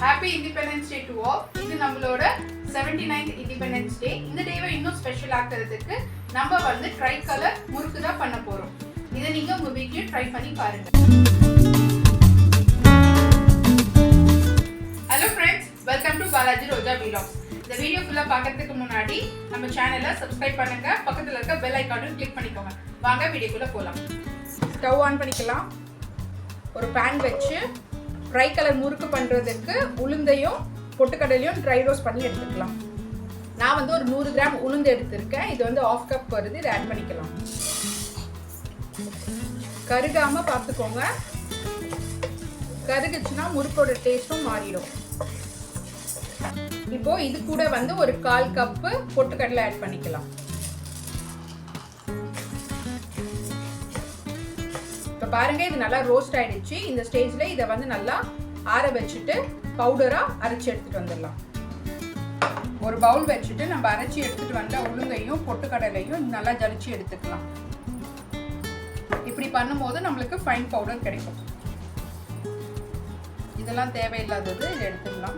Happy independence day to all. இது நம்மளோட 79th independence day. இந்த டேவை இன்னும் ஸ்பெஷல் ஆக்குறதுக்கு நம்ம வந்து ட்ரை கலர் முறுக்கு தான் பண்ண போறோம். இதை நீங்க உங்க வீட்லயே ட்ரை பண்ணி பாருங்க. Hello friends, welcome to Balaji Roja vlogs. இந்த வீடியோ ஃபுல்லா பார்க்கிறதுக்கு முன்னாடி நம்ம சேனலை சப்ஸ்கிரைப் பண்ணுங்க, பக்கத்துல இருக்க பெல் ஐகானையும் கிளிக் பண்ணிக்கோங்க. வாங்க வீடியோக்குள்ள போலாம். ஸ்டவ் ஆன் பண்ணிக்கலாம். ஒரு பேன் வச்சு ட்ரை கலர் முறுக்கு பண்ணுறதுக்கு உளுந்தையும் பொட்டுக்கடலையும் ட்ரை ரோஸ்ட் பண்ணி எடுத்துக்கலாம். நான் வந்து ஒரு 100 கிராம் உளுந்து எடுத்திருக்கேன். இது வந்து 1/2 கப் வருது. இதை ஆட் பண்ணிக்கலாம். கருகாம பார்த்துக்கோங்க. கருகுச்சுன்னா முறுக்கோட டேஸ்ட்டும் மாறிடும். இப்போ இது கூட வந்து ஒரு 1/4 கப்பு பொட்டுக்கடலை ஆட் பண்ணிக்கலாம். இப்போ பாருங்க, இது நல்லா ரோஸ்ட் ஆயிடுச்சு. இந்த ஸ்டேஜ்ல இதை வந்து நல்லா ஆற வச்சுட்டு பவுடரா அரைச்சி எடுத்துட்டு வந்துடலாம். ஒரு பவுல் வச்சுட்டு நம்ம அரைச்சி எடுத்துட்டு வந்த உளுந்தையும் பொட்டுக்கடலையும் நல்லா ஜலிச்சு எடுத்துக்கலாம். இப்படி பண்ணும்போது நம்மளுக்கு ஃபைன் பவுடர் கிடைக்கும். இதெல்லாம் தேவையில்லாதது, இதை எடுத்துக்கலாம்.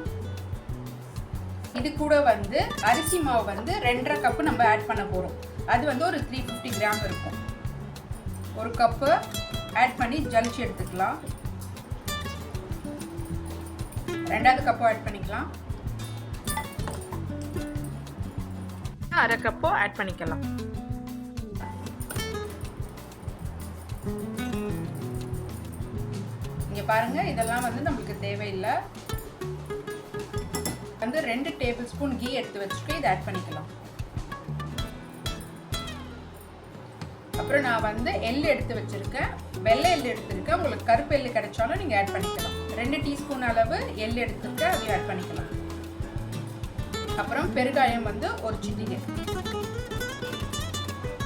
இது கூட வந்து அரிசி மாவு வந்து 2.5 கப்பு நம்ம ஆட் பண்ண போறோம். அது வந்து ஒரு 350 கிராம் இருக்கும். ஒரு கப்பு ஆட் பண்ணி ஜலிச்சு எடுத்துக்கலாம். 2வது கப்பு ஆட் பண்ணிக்கலாம். 1/2 கப்பு ஆட் பண்ணிக்கலாம். இங்க பாருங்க, இதெல்லாம் வந்து நமக்கு தேவையில்லை. வந்து 2 டேபிள் ஸ்பூன் கீ எடுத்து வச்சுட்டு இதை ஆட் பண்ணிக்கலாம். அப்புறம் நான் வந்து எள்ளு எடுத்து வச்சிருக்கேன், வெள்ளை எள்ளு எடுத்துருக்கேன். உங்களுக்கு கருப்பு எள்ளு கிடைச்சாலும் நீங்கள் ஆட் பண்ணிக்கலாம். 2 டீஸ்பூன் அளவு எள்ளு எடுத்துருக்கேன், அதையும் ஆட் பண்ணிக்கலாம். அப்புறம் பெருங்காயம் வந்து ஒரு சிட்டிகை,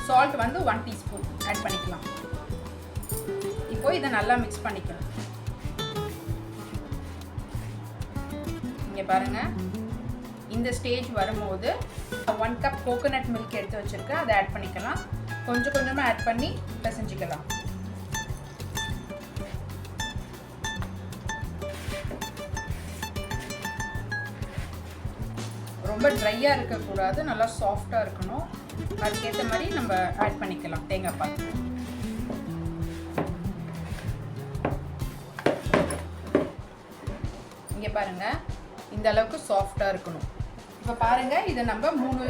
சால்ட் வந்து 1 டீஸ்பூன் ஆட் பண்ணிக்கலாம். இப்போ இதை நல்லா மிக்ஸ் பண்ணிக்கலாம். இங்கே பாருங்க, இந்த ஸ்டேஜ் வரும்போது 1 கப் கோகோனட் மில்க் எடுத்து வச்சிருக்கேன், அதை ஆட் பண்ணிக்கலாம். கொஞ்சம் கொஞ்சமாக ஆட் பண்ணி பிசைஞ்சிக்கலாம். ரொம்ப ட்ரையாக இருக்கக்கூடாது, நல்லா சாஃப்டாக இருக்கணும். அதுக்கேற்ற மாதிரி நம்ம ஆட் பண்ணிக்கலாம் தேங்காய் பால். இங்கே பாருங்க, இந்த அளவுக்கு சாஃப்டாக இருக்கணும். இப்போ பாருங்க, இதை நம்ம 3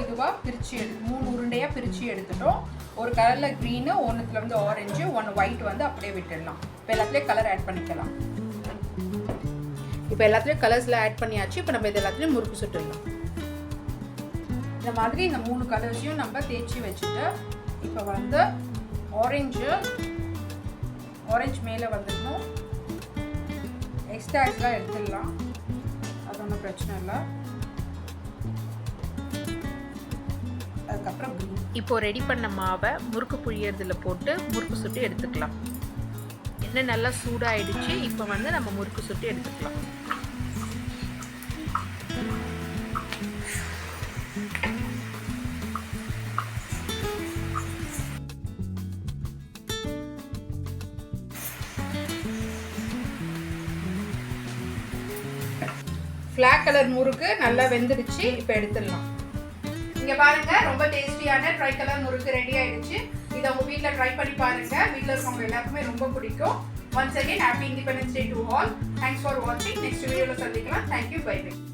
உருண்டையாக பிரித்து எடுத்துட்டோம். ஒரு கலரில் க்ரீனு, ஒன்றுத்துல வந்து ஆரஞ்சு, 1 ஒயிட் வந்து அப்படியே விட்டுடலாம். இப்போ எல்லாத்துலேயும் கலர் ஆட் பண்ணிக்கலாம். இப்போ எல்லாத்துலேயும் கலர்ஸ்லாம் ஆட் பண்ணியாச்சு. இப்போ நம்ம இது எல்லாத்துலேயும் முறுக்கு சுட்டுடலாம். இந்த மாதிரி இந்த 3 கலர்ஸையும் நம்ம தேய்ச்சி வச்சுட்டு இப்போ வந்து ஆரஞ்சு மேலே வந்துடணும். எக்ஸ்ட்ராஸ்லாம் எடுத்துடலாம், அது ஒன்றும் பிரச்சனை இல்லை. அதுக்கப்புறம் இப்போ ரெடி பண்ண மாவை முறுக்கு புழியறதுல போட்டு முறுக்கு சுட்டு எடுத்துக்கலாம். எண்ணெய் நல்லா சூடாயிடுச்சு. இப்போ வந்து நம்ம முறுக்கு சுட்டு எடுத்துக்கலாம். பிளாக் கலர் முறுக்கு நல்லா வெந்துடுச்சு. இப்போ எடுத்துடலாம். இங்க பாருங்க, ரொம்ப டேஸ்டியான ட்ரை கலர் முறுக்கு ரெடி ஆயிடுச்சு. இதை உங்க வீட்ல ட்ரை பண்ணி பாருங்க. வீட்ல இருக்கவங்க எல்லாருக்குமே ரொம்ப பிடிக்கும். Once again, happy Independence Day to all. Thanks for watching. Next video ல சந்திக்கலாம். Thank you. Bye bye.